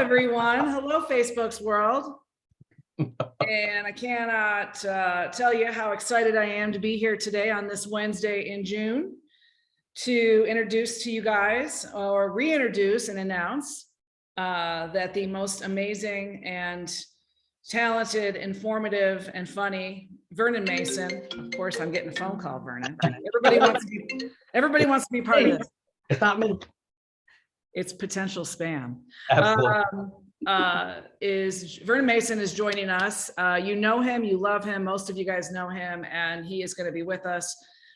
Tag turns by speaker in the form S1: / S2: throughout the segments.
S1: everyone. Hello, Facebook's world. And I cannot tell you how excited I am to be here today on this Wednesday in June to introduce to you guys, or reintroduce and announce that the most amazing and talented, informative, and funny Vernon Mason. Of course, I'm getting a phone call, Vernon. Everybody wants to be part of this.
S2: It's not me.
S1: It's potential spam.
S2: Absolutely.
S1: Vernon Mason is joining us. You know him, you love him. Most of you guys know him, and he is going to be with us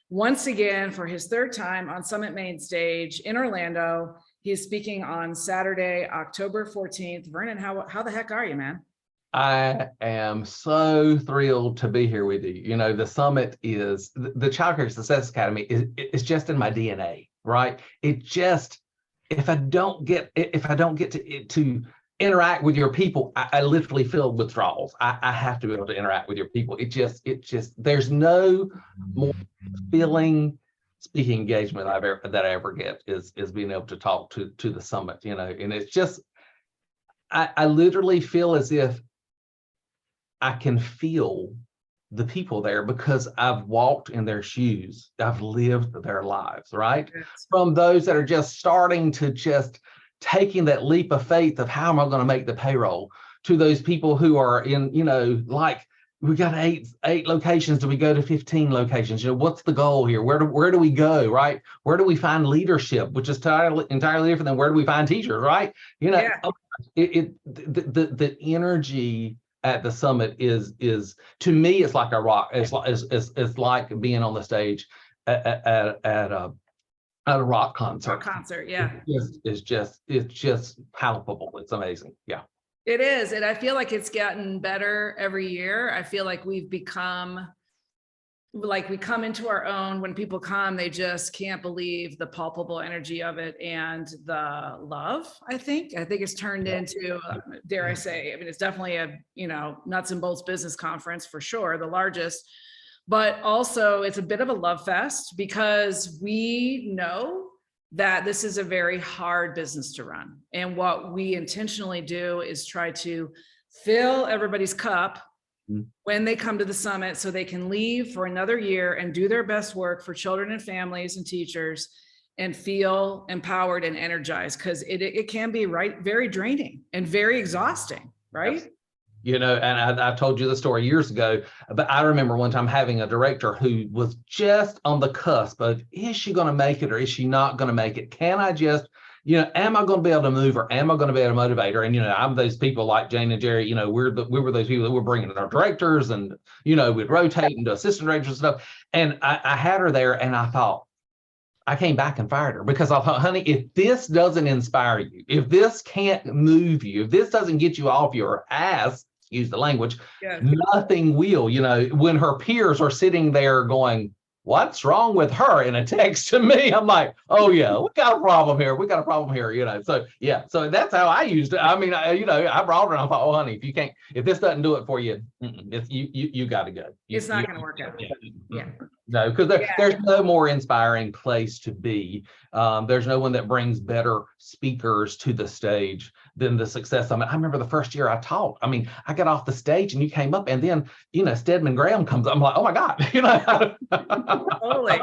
S1: once again for his third time on Summit Main Stage in Orlando. He is speaking on Saturday, October 14th. Vernon, how the heck are you, man?
S2: I am so thrilled to be here with you. You know, the summit is the Child Care Success Academy is just in my DNA, right? It just, if I don't get to interact with your people, I literally feel withdrawals. I have to be able to interact with your people. It just there's no more feeling speaking engagement that I ever get is being able to talk to the summit, you know, and it's just I literally feel as if I can feel the people there because I've walked in their shoes. I've lived their lives, right?
S1: Yes.
S2: From those that are just starting to just taking that leap of faith of how am I going to make the payroll, to those people who are in, you know, like we got eight locations. Do we go to 15 locations? You know, what's the goal here? Where do we go, right? Where do we find leadership, which is entirely different than where do we find teachers, right? You know, yeah. The energy at the summit is to me, it's like a rock. It's like being on the stage at a rock concert.
S1: Rock concert, yeah.
S2: It's just palpable. It's amazing. Yeah.
S1: It is, and I feel like it's gotten better every year. I feel like we've become like, we come into our own. When people come, they just can't believe the palpable energy of it and the love. I think it's turned into, dare I say, I mean, it's definitely a, you know, nuts and bolts business conference for sure, the largest, but also it's a bit of a love fest because we know that this is a very hard business to run. And what we intentionally do is try to fill everybody's cup when they come to the summit so they can leave for another year and do their best work for children and families and teachers and feel empowered and energized, because it can be very draining and very exhausting, right?
S2: Yes. You know, and I've told you the story years ago, but I remember one time having a director who was just on the cusp of, is she going to make it or is she not going to make it? Can I just, you know, am I going to be able to move her? Am I going to be able to motivate her? And, you know, I'm those people like Jane and Jerry, you know, we were those people that were bringing in our directors and, you know, we'd rotate into assistant directors and stuff. And I had her there and I thought, I came back and fired her because I thought, honey, if this doesn't inspire you, if this can't move you, if this doesn't get you off your ass, excuse the language, nothing will. You know, when her peers are sitting there going, what's wrong with her, in a text to me, I'm like, oh yeah, we got a problem here. We got a problem here, you know. So yeah, so that's how I used it. I mean, you know, I brought her and I thought, oh honey, if this doesn't do it for you, you got to go.
S1: It's not going to work out. Yeah.
S2: No, because there's no more inspiring place to be. There's no one that brings better speakers to the stage than the Success Summit. I remember the first year I taught. I mean, I got off the stage and you came up, and then, you know, Stedman Graham comes up. I'm like, oh my God, you know.
S1: Totally.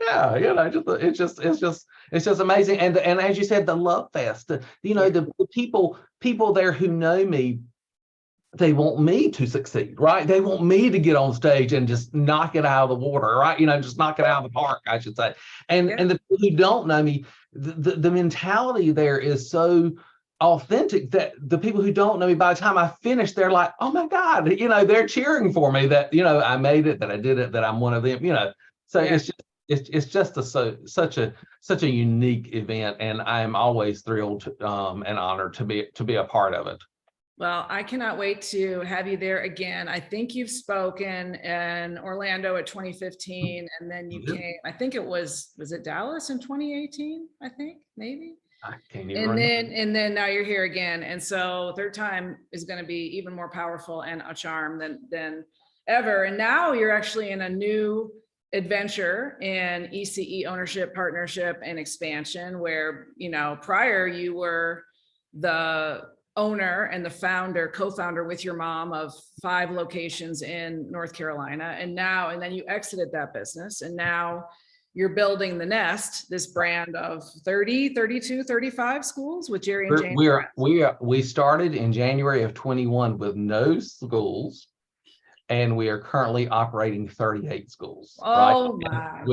S2: Yeah, you know, it's just amazing. And as you said, the love fest. You know, the people there who know me, they want me to succeed, right? They want me to get on stage and just knock it out of the water, right? You know, just knock it out of the park, I should say. And the people who don't know me, the mentality there is so authentic that the people who don't know me, by the time I finish, they're like, oh my God, you know, they're cheering for me that, you know, I made it, that I did it, that I'm one of them, you know. So it's just such a unique event, and I am always thrilled and honored to be a part of it.
S1: Well, I cannot wait to have you there again. I think you've spoken in Orlando at 2015, and then you came, I think was it Dallas in 2018? I think, maybe.
S2: I can't even remember.
S1: And then now you're here again. And so third time is going to be even more powerful and a charm than ever. And now you're actually in a new adventure in ECE ownership, partnership, and expansion, where, you know, prior you were the owner and the founder, co-founder with your mom of 5 locations in North Carolina. And then you exited that business, and now you're building the Nest, this brand of 30, 32, 35 schools with Jerry and Jane.
S2: We started in January of 21 with no schools, and we are currently operating 38 schools.
S1: Oh
S2: right?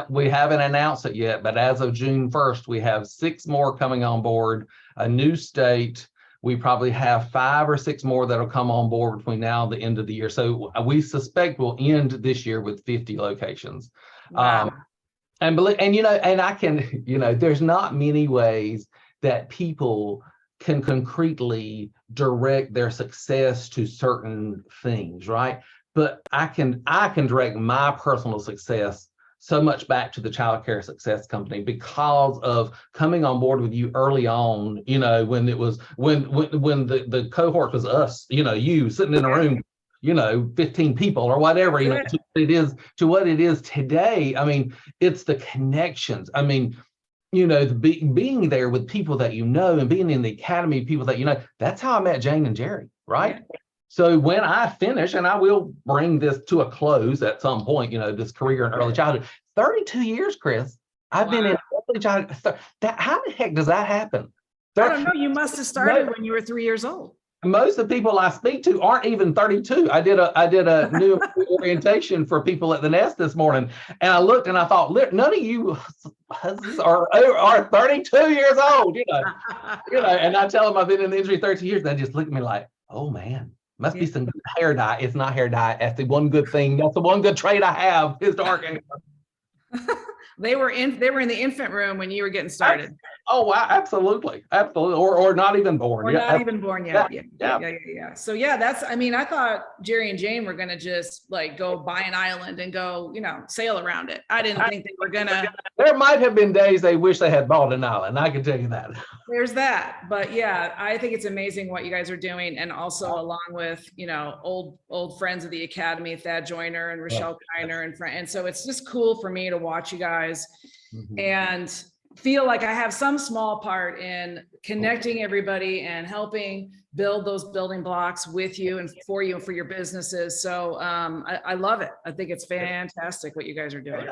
S2: We haven't announced it yet, but as of June 1st, we have 6 more coming on board, a new state. We probably have 5 or 6 more that'll come on board between now and the end of the year. So we suspect we'll end this year with 50 locations.
S1: Wow.
S2: And I can, there's not many ways that people can concretely direct their success to certain things, right? But I can direct my personal success so much back to the Child Care Success Company because of coming on board with you early on, when the cohort was us, you sitting in a room, 15 people or whatever, to what it is today. I mean, it's the connections. I mean, being there with people that and being in the academy, people that that's how I met Jane and Jerry, right? Yeah. So when I finish, and I will bring this to a close at some point, this career in early childhood, 32 years, Chris, I've been in early childhood. How the heck does that happen?
S1: I don't know. You must have started when you were 3 years old.
S2: Most of the people I speak to aren't even 32. I did a new orientation for people at the Nest this morning, and I looked and I thought, none of you are 32 years old, and I tell them I've been in the industry 32 years, and they just look at me like, oh man, must be some good hair dye. It's not hair dye. That's the one good thing. That's the one good trait I have is dark hair.
S1: They were in the infant room when you were getting started.
S2: Oh wow, absolutely, or not even born.
S1: Or not even born yet. Yeah. So I thought Jerry and Jane were gonna just like go buy an island and go, sail around it. I didn't think they were gonna.
S2: There might have been days they wish they had bought an island. I can tell you that.
S1: There's that, but yeah, I think it's amazing what you guys are doing, and also along with old friends of the academy, Thad Joyner and Rochelle Kiner and so it's just cool for me to watch you guys and feel like I have some small part in connecting everybody and helping build those building blocks with you and for your businesses. So I love it. I think it's fantastic what you guys are doing.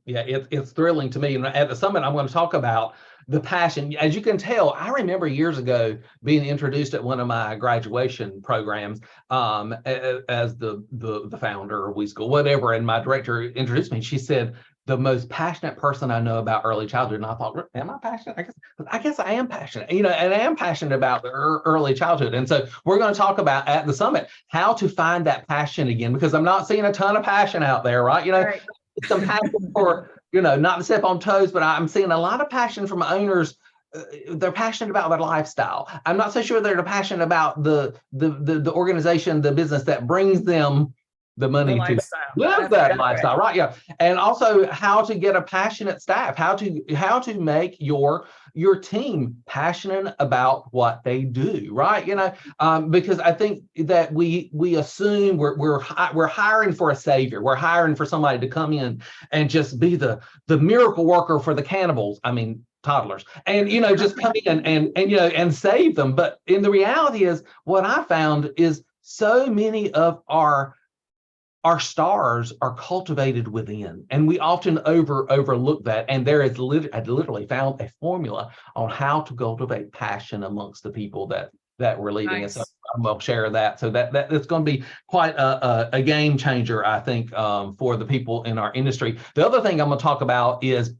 S2: Yeah, it's thrilling to me. And at the summit, I'm going to talk about the passion. As you can tell, I remember years ago being introduced at one of my graduation programs as the founder of We School, whatever. And my director introduced me. She said, the most passionate person I know about early childhood. And I thought, am I passionate? I guess I am passionate, and I am passionate about the early childhood. And so we're going to talk about at the summit how to find that passion again, because I'm not seeing a ton of passion out there, right? Right. Some passion for, not to step on toes, but I'm seeing a lot of passion from owners. They're passionate about their lifestyle. I'm not so sure they're passionate about the organization, the business that brings them the money to live that lifestyle, right? Yeah. And also how to get a passionate staff, how to make your team passionate about what they do, right? Because I think that we assume we're hiring for a savior. We're hiring for somebody to come in and just be the miracle worker for the cannibals. I mean, toddlers, and just come in and save them. But in the reality is, what I found is so many of our stars are cultivated within, and we often overlook that. And there is I literally found a formula on how to cultivate passion amongst the people that we're leading. Nice. And so I'm going to share that. So that it's going to be quite a game changer, I think, for the people in our industry. The other thing I'm going to talk about is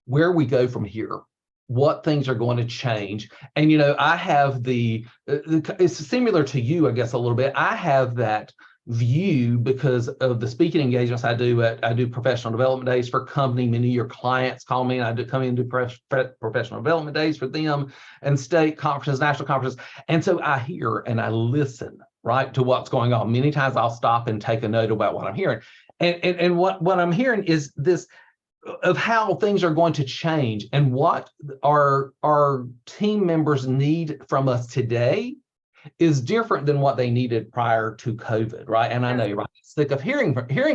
S2: where we go from here. What things are going to change. And, I have it's similar to you, I guess, a little bit. I have that view because of the speaking engagements I do. I do professional development days for company. Many of your clients call me, and I do come in and do professional development days for them, and state conferences, national conferences. And so I hear and I listen, right, to what's going on. Many times I'll stop and take a note about what I'm hearing. And what I'm hearing is this of how things are going to change and what our team members need from us today is different than what they needed prior to COVID, right? And I know you're right, sick of hearing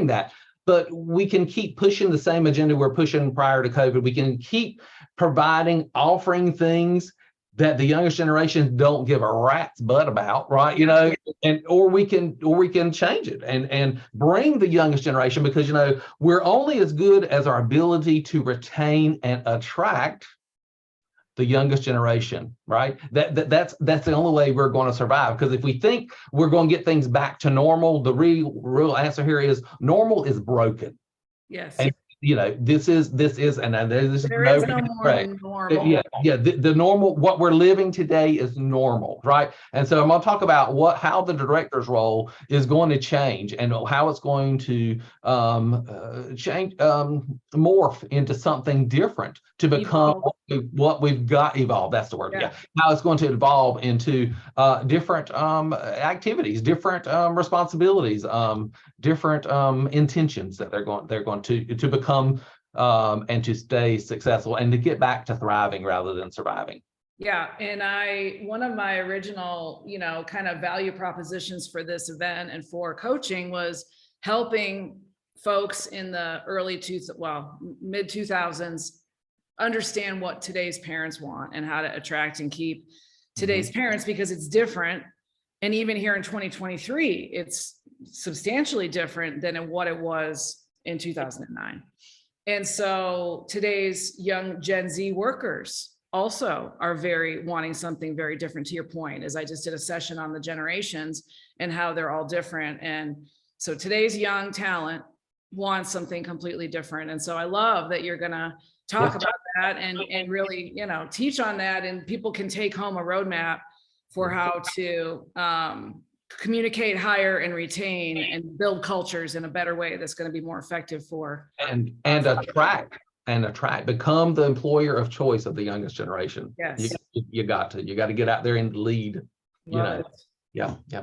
S2: that, but we can keep pushing the same agenda we're pushing prior to COVID. We can keep providing, offering things that the youngest generation don't give a rat's butt about, right? You know, and or we can change it and bring the youngest generation, because, you know, we're only as good as our ability to retain and attract the youngest generation, right? That's the only way we're going to survive. Because if we think we're going to get things back to normal, the real answer here is normal is broken.
S1: Yes.
S2: And you know, this is this is
S1: there is no more normal.
S2: The normal, what we're living today is normal, right? And so I'm going to talk about how the director's role is going to change, and how it's going to change, morph into something different to become what we've got. Evolve, that's the word. Yeah. How it's going to evolve into different activities, different responsibilities, different intentions that they're going to become and to stay successful and to get back to thriving rather than surviving.
S1: Yeah, and one of my original, you know, kind of value propositions for this event and for coaching was helping folks in the mid 2000s understand what today's parents want and how to attract and keep today's parents, because it's different. And even here in 2023, it's substantially different than what it was in 2009. And so today's young Gen Z workers also are wanting something very different, to your point, as I just did a session on the generations and how they're all different. And so today's young talent wants something completely different. And so I love that you're going to talk about that and really, you know, teach on that, and people can take home a roadmap for how to communicate, hire, and retain, and build cultures in a better way that's going to be more effective for
S2: and attract, become the employer of choice of the youngest generation.
S1: Yes,
S2: you got to get out there and lead. Yeah.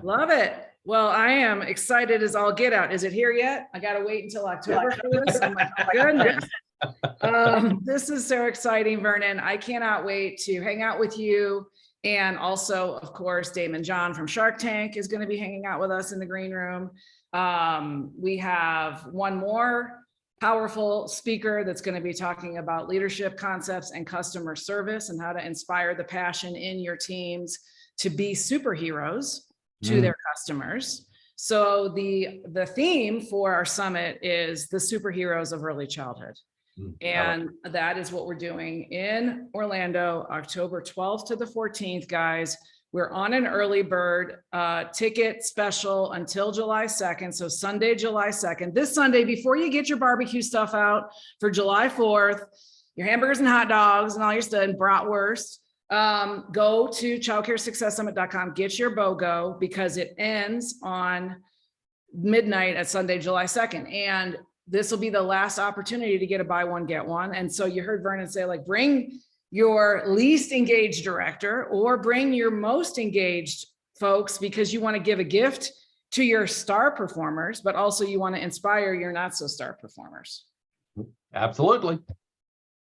S1: Love it. Well, I am excited as all get out. Is it here yet? I got to wait until October for this. Oh my goodness. This is so exciting, Vernon. I cannot wait to hang out with you. And also, of course, Damon John from Shark Tank is going to be hanging out with us in the green room. We have one more powerful speaker that's going to be talking about leadership concepts and customer service, and how to inspire the passion in your teams to be superheroes to their customers. So the theme for our summit is the superheroes of early childhood. And that is what we're doing in Orlando, October 12th to the 14th, guys. We're on an early bird ticket special until July 2nd. So Sunday, July 2nd, this Sunday, before you get your barbecue stuff out for July 4th, your hamburgers and hot dogs and all your stuff and bratwurst, go to childcaresuccesssummit.com, get your BOGO, because it ends on midnight at Sunday, July 2nd. And this will be the last opportunity to get a buy one, get one. And so you heard Vernon say, like, bring your least engaged director or bring your most engaged folks, because you want to give a gift to your star performers, but also you want to inspire your not so star performers.
S2: Absolutely.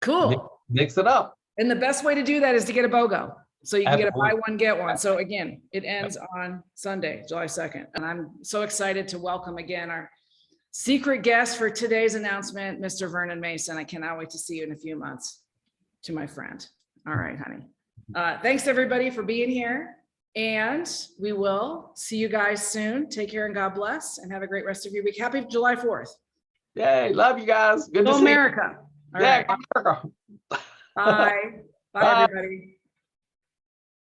S1: Cool.
S2: Mix it up.
S1: And the best way to do that is to get a BOGO. So you can get a buy one, get one. So again, it ends on Sunday, July 2nd. And I'm so excited to welcome again our secret guest for today's announcement, Mr. Vernon Mason. I cannot wait to see you in a few months, to my friend. All right, honey. Thanks everybody for being here. And we will see you guys soon. Take care and God bless, and have a great rest of your week. Happy July 4th.
S2: Yay, love you guys. Good to see
S1: America.
S2: you. All right.
S1: Bye. Bye, everybody.